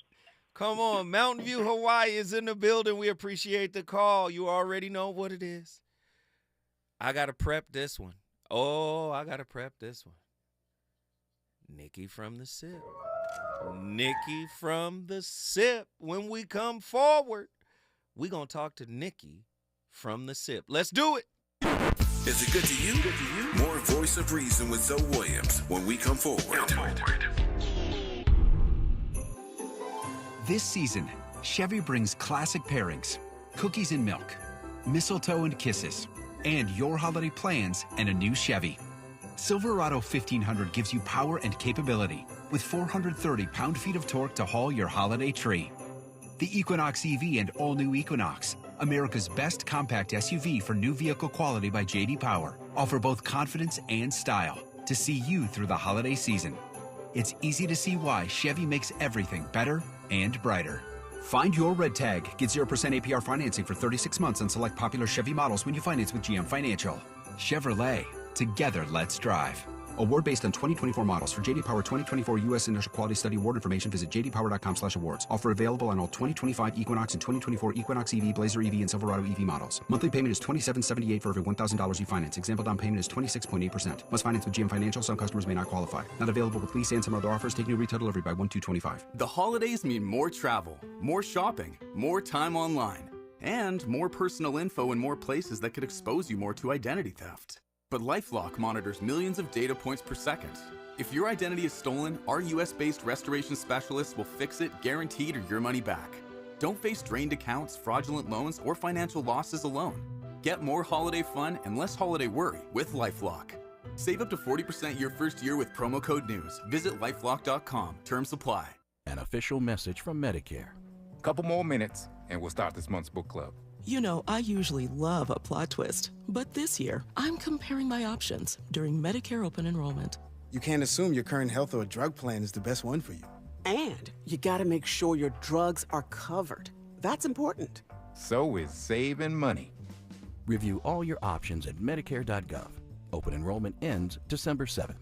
[SPEAKER 9] Come on, Mountain View, Hawaii is in the building. We appreciate the call. You already know what it is. I got to prep this one. Nikki from the SIP. Nikki from the SIP. When we come forward, we're going to talk to Nikki from the SIP. Let's do it.
[SPEAKER 1] Is it good to you? More Voice of Reason with Zoe Williams when we come forward.
[SPEAKER 3] This season, Chevy brings classic pairings, cookies and milk, mistletoe and kisses, and your holiday plans and a new Chevy. Silverado 1500 gives you power and capability with 430 pound-feet of torque to haul your holiday tree. The Equinox EV and all-new Equinox, America's best compact SUV for new vehicle quality by J.D. Power, offer both confidence and style to see you through the holiday season. It's easy to see why Chevy makes everything better and brighter. Find your red tag. Get 0% APR financing for 36 months on select popular Chevy models when you finance with GM Financial. Chevrolet. Together, let's drive. Award based on 2024 models. For J.D. Power 2024 U.S. Initial Quality Study award information, visit jdpower.com/awards. Offer available on all 2025 Equinox and 2024 Equinox EV, Blazer EV, and Silverado EV models. Monthly payment is $27.78 for every $1,000 you finance. Example down payment is 26.8%. Must finance with GM Financial. Some customers may not qualify. Not available with lease and some other offers. Take new retail delivery by 1/2/25.
[SPEAKER 5] The holidays mean more travel, more shopping, more time online, and more personal info in more places that could expose you more to identity theft. But LifeLock monitors millions of data points per second. If your identity is stolen, our US-based restoration specialists will fix it, guaranteed, or your money back. Don't face drained accounts, fraudulent loans, or financial losses alone. Get more holiday fun and less holiday worry with LifeLock. Save up to 40% your first year with promo code NEWS. Visit lifelock.com. Terms apply.
[SPEAKER 15] An official message from Medicare.
[SPEAKER 17] Couple more minutes, and we'll start this month's book club.
[SPEAKER 18] You know, I usually love a plot twist, but this year, I'm comparing my options during Medicare open enrollment.
[SPEAKER 2] You can't assume your current health or drug plan is the best one for you.
[SPEAKER 7] And you gotta make sure your drugs are covered. That's important.
[SPEAKER 17] So is saving money.
[SPEAKER 15] Review all your options at Medicare.gov. Open enrollment ends December 7th.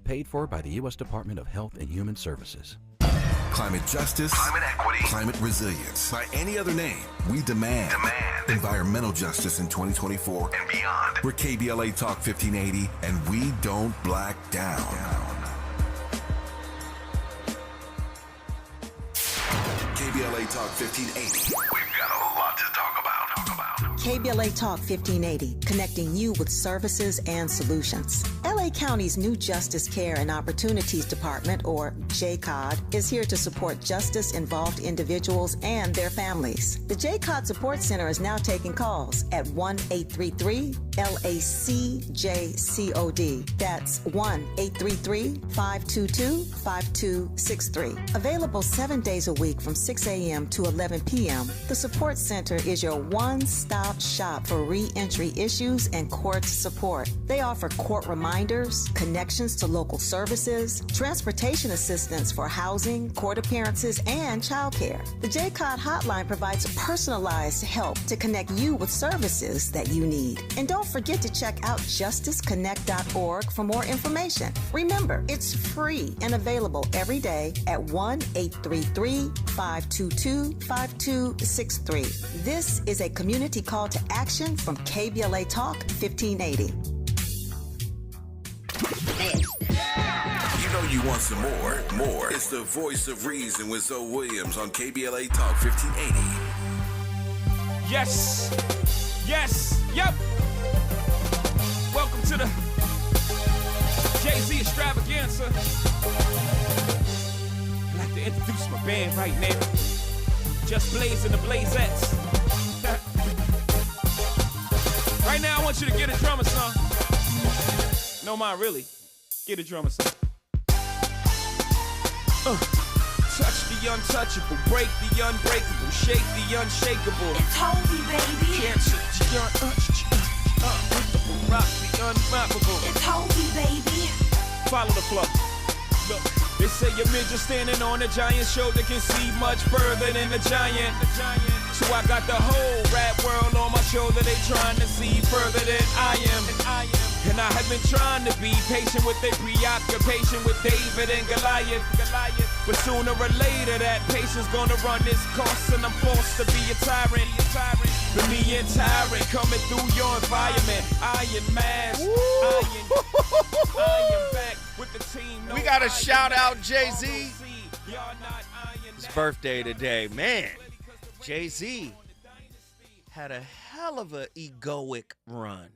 [SPEAKER 15] Paid for by the U.S. Department of Health and Human Services.
[SPEAKER 1] Climate justice, climate equity, climate resilience. By any other name, we demand environmental justice in 2024 and beyond. We're KBLA Talk 1580, and we don't black down. KBLA Talk 1580. We've got a lot to talk about.
[SPEAKER 6] KBLA Talk 1580, connecting you with services and solutions. LA County's new Justice Care and Opportunities Department, or JCOD, is here to support justice-involved individuals and their families. The JCOD Support Center is now taking calls at 1-833-LACJCOD. That's 1-833-522-5263. Available 7 days a week from 6 a.m. to 11 p.m., the Support Center is your one-stop shop for re-entry issues and court support. They offer court reminders, connections to local services, transportation assistance for housing, court appearances, and childcare. The JCOD hotline provides personalized help to connect you with services that you need. And don't forget to check out justiceconnect.org for more information. Remember, it's free and available every day at 1-833-522-5263. This is a community call to action from KBLA Talk 1580.
[SPEAKER 1] You know you want some more. It's the voice of reason with Zoe Williams on KBLA Talk 1580.
[SPEAKER 21] Yes. Yep. Welcome to the Jay-Z extravaganza. I'd like to introduce my band right now. Just Blazing the Blazettes. Right now, I want you to get a drummer song. No mind, really. Get a drummer song. Touch the untouchable, break the unbreakable, shake the unshakable.
[SPEAKER 8] It's holy, baby.
[SPEAKER 21] Cancer rock the unrockable.
[SPEAKER 8] It's holy, baby.
[SPEAKER 21] Follow the flow. Look, they say a midget standing on a giant's shoulder can see much further than a giant. So I got the whole rap world on my shoulder. They trying to see further than I am. And I have been trying to be patient with their preoccupation with David and Goliath. But sooner or later that patience gonna run its course, and I'm forced to be a tyrant. The me and tyrant coming through your environment. Iron Mask, Iron back with the team.
[SPEAKER 9] We got to shout out Jay-Z. His birthday today. Man, Jay-Z had a hell of a egoic run.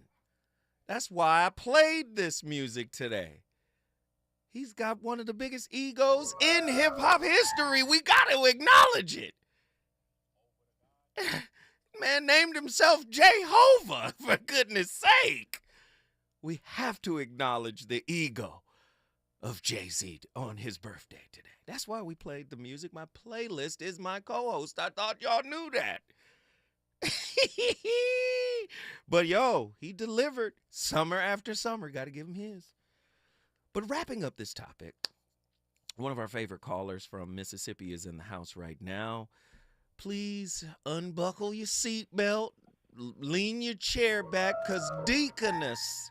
[SPEAKER 9] That's why I played this music today. He's got one of the biggest egos in hip-hop history. We got to acknowledge it. Man named himself Jehovah, for goodness sake. We have to acknowledge the ego of Jay-Z on his birthday today. That's why we played the music. My playlist is my co-host. I thought y'all knew that. But yo, he delivered summer after summer. Got to give him his. But wrapping up this topic, one of our favorite callers from Mississippi is in the house right now. Please unbuckle your seatbelt, lean your chair back, because Deaconess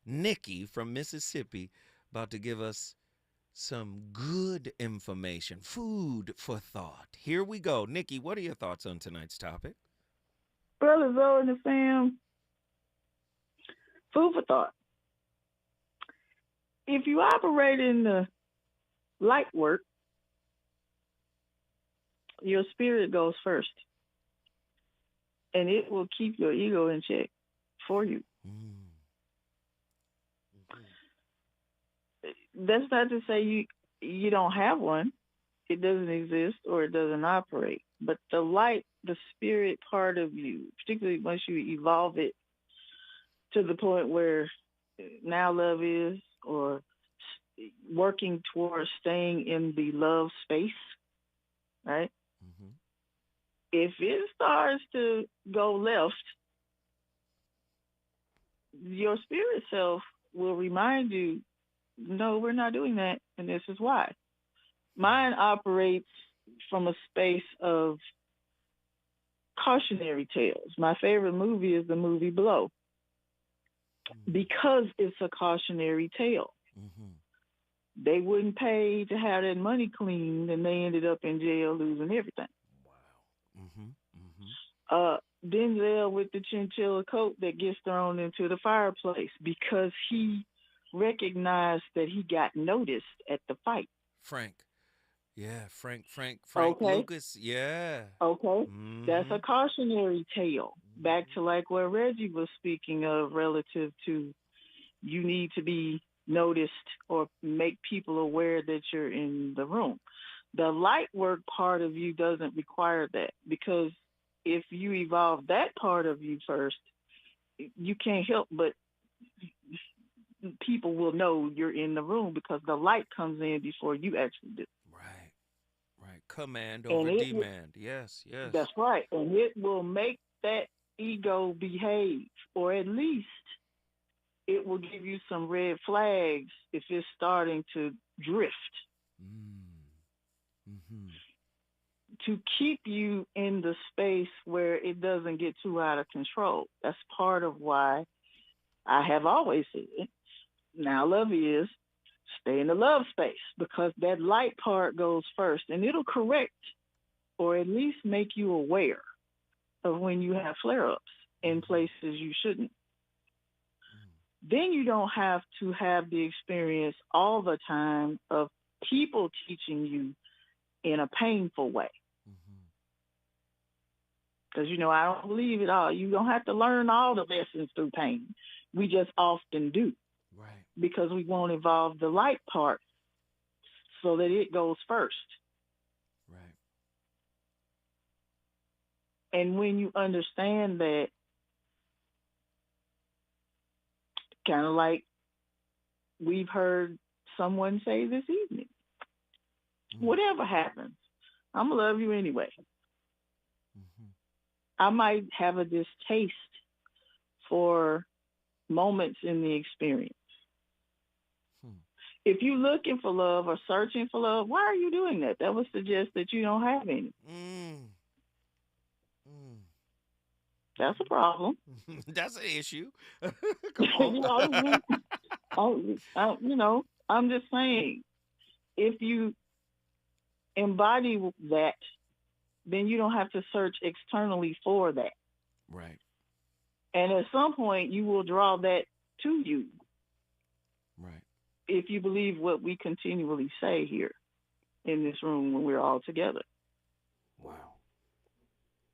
[SPEAKER 9] Nikki from Mississippi about to give us some good information, food for thought. Here we go. Nikki, what are your thoughts on tonight's topic?
[SPEAKER 13] Brother Zoe and the fam, food for thought. If you operate in the light work, your spirit goes first, and it will keep your ego in check for you. That's not to say you don't have one. It doesn't exist or it doesn't operate. But the light, the spirit part of you, particularly once you evolve it to the point where now love is, or working towards staying in the love space, right? Mm-hmm. If it starts to go left, your spirit self will remind you, no, we're not doing that, and this is why. Mine operates from a space of cautionary tales. My favorite movie is the movie Blow because it's a cautionary tale. They wouldn't pay to have that money cleaned, and they ended up in jail losing everything. Denzel with the chinchilla coat that gets thrown into the fireplace because he recognized that he got noticed at the fight.
[SPEAKER 9] Frank. Yeah, Frank
[SPEAKER 13] Okay.
[SPEAKER 9] Lucas. Yeah.
[SPEAKER 13] Okay. That's a cautionary tale. Back to like what Reggie was speaking of relative to you need to be noticed or make people aware that you're in the room. The light work part of you doesn't require that because if you evolve that part of you first, you can't help but people will know you're in the room because the light comes in before you actually do.
[SPEAKER 9] Right. Command over demand. Yes.
[SPEAKER 13] That's right. And it will make that ego behave, or at least it will give you some red flags if it's starting to drift. To keep you in the space where it doesn't get too out of control. That's part of why I have always said, now love is, stay in the love space, because that light part goes first, and it'll correct or at least make you aware of when you have flare-ups in places you shouldn't. Then you don't have to have the experience all the time of people teaching you in a painful way. Because, I don't believe it all. You don't have to learn all the lessons through pain. We just often do.
[SPEAKER 9] Right.
[SPEAKER 13] Because we won't evolve the light part so that it goes first.
[SPEAKER 9] Right.
[SPEAKER 13] And when you understand that, kind of like we've heard someone say this evening, whatever happens, I'm going to love you anyway. I might have a distaste for moments in the experience. If you're looking for love or searching for love, why are you doing that? That would suggest that you don't have any. That's a problem.
[SPEAKER 9] That's an issue.
[SPEAKER 13] I'm just saying, if you embody that, then you don't have to search externally for that.
[SPEAKER 9] Right.
[SPEAKER 13] And at some point, you will draw that to you.
[SPEAKER 9] Right.
[SPEAKER 13] If you believe what we continually say here in this room when we're all together.
[SPEAKER 9] Wow.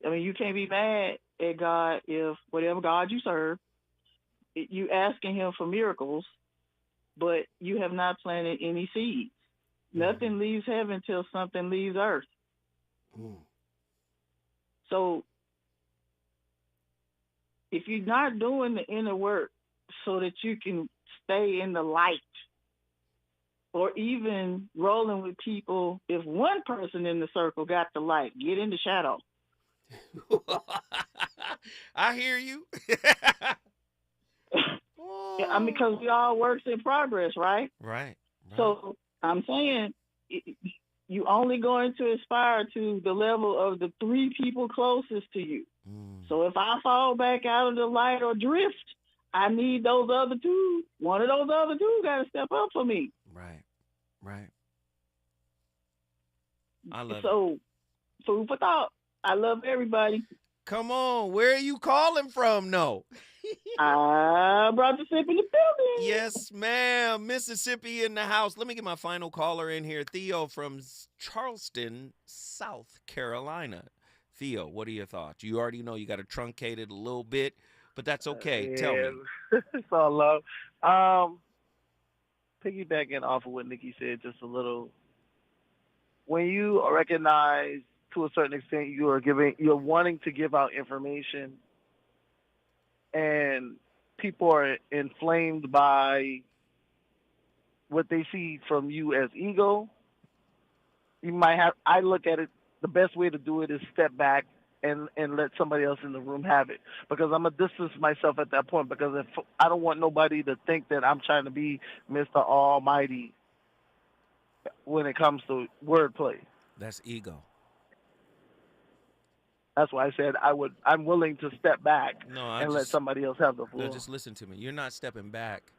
[SPEAKER 13] I mean, you can't be mad at God if whatever God you serve, you asking him for miracles, but you have not planted any seeds. Nothing leaves heaven till something leaves earth. So if you're not doing the inner work so that you can stay in the light, or even rolling with people, if one person in the circle got the light, get in the shadow.
[SPEAKER 9] I hear you.
[SPEAKER 13] I mean, because we all works in progress, right?
[SPEAKER 9] Right.
[SPEAKER 13] So I'm saying you only going to aspire to the level of the three people closest to you. So if I fall back out of the light or drift, I need those other two. One of those other two got to step up for me.
[SPEAKER 9] Right. I love it.
[SPEAKER 13] So, food for thought. I love everybody.
[SPEAKER 9] Come on. Where are you calling from, no?
[SPEAKER 13] I brought Mississippi in the building.
[SPEAKER 9] Yes, ma'am. Mississippi in the house. Let me get my final caller in here. Theo from Charleston, South Carolina. Theo, what are your thoughts? You already know you got to truncate it a little bit, but that's okay. Tell me.
[SPEAKER 14] It's all love. Piggybacking off of what Nikki said just a little, when you recognize to a certain extent you're wanting to give out information and people are inflamed by what they see from you as ego, I look at it, the best way to do it is step back and let somebody else in the room have it, because I'm going to distance myself at that point, because if I don't want nobody to think that I'm trying to be Mr. Almighty when it comes to wordplay.
[SPEAKER 9] That's ego.
[SPEAKER 14] That's why I said I'm willing to step back and let somebody else have the floor.
[SPEAKER 9] No, just listen to me. You're not stepping back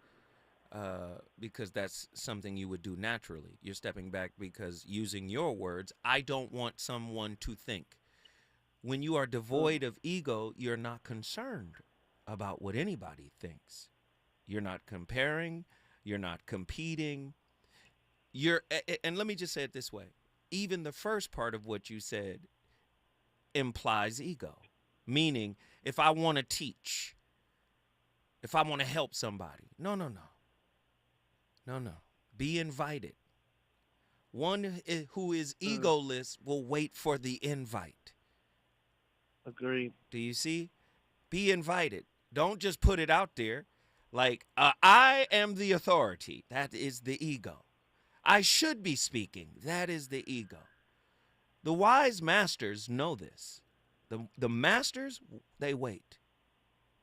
[SPEAKER 9] because that's something you would do naturally. You're stepping back because, using your words, I don't want someone to think. When you are devoid of ego, you're not concerned about what anybody thinks. You're not comparing. You're not competing. And let me just say it this way. Even the first part of what you said implies ego. Meaning, if I want to teach, if I want to help somebody, no. Be invited. One who is egoless will wait for the invite.
[SPEAKER 14] Agreed.
[SPEAKER 9] Do you see? Be invited. Don't just put it out there like, I am the authority. That is the ego. I should be speaking. That is the ego. The wise masters know this. The masters, they wait.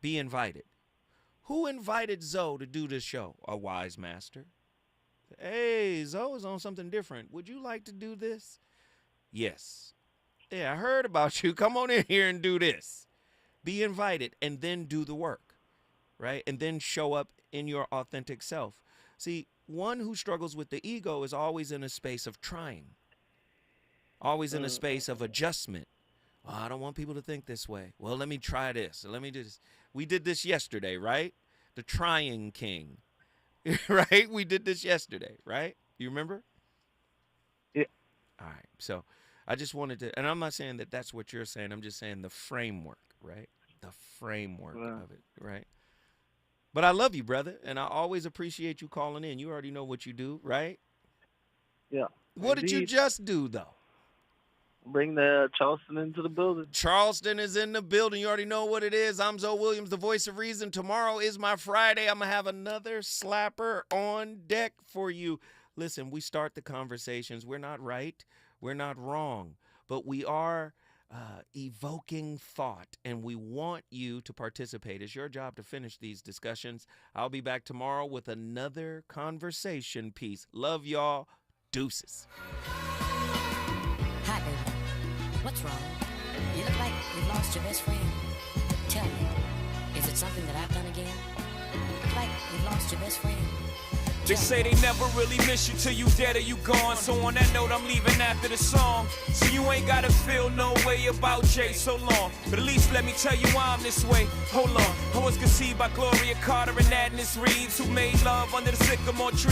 [SPEAKER 9] Be invited. Who invited Zoe to do this show? A wise master. Hey, Zoe is on something different. Would you like to do this? Yes. Yeah, I heard about you. Come on in here and do this. Be invited and then do the work, right? And then show up in your authentic self. See, one who struggles with the ego is always in a space of trying, always in a space of adjustment. Oh, I don't want people to think this way. Well, let me try this. Let me do this. We did this yesterday, right? The trying king, right? We did this yesterday, right? You remember?
[SPEAKER 14] Yeah.
[SPEAKER 9] All right. So I just wanted to, and I'm not saying that that's what you're saying. I'm just saying the framework, right? The framework of it, right? But I love you, brother, and I always appreciate you calling in. You already know what you do, right?
[SPEAKER 14] Yeah.
[SPEAKER 9] What did you just do, though?
[SPEAKER 14] Bring the Charleston into the building.
[SPEAKER 9] Charleston is in the building. You already know what it is. I'm Zoe Williams, the voice of reason. Tomorrow is my Friday. I'm going to have another slapper on deck for you. Listen, we start the conversations. We're not right. We're not wrong. But we are evoking thought, and we want you to participate. It's your job to finish these discussions. I'll be back tomorrow with another conversation piece. Love y'all. Deuces.
[SPEAKER 10] Hi, baby. What's wrong? You look like you've lost your best friend. Tell me, is it something that I've done again? Look like you've lost your best friend.
[SPEAKER 21] They say they never really miss you till you dead or you gone. So on that note, I'm leaving after the song. So you ain't gotta feel no way about Jay so long. But at least let me tell you why I'm this way. Hold on. I was conceived by Gloria Carter and Agnes Reeves, who made love under the sycamore tree.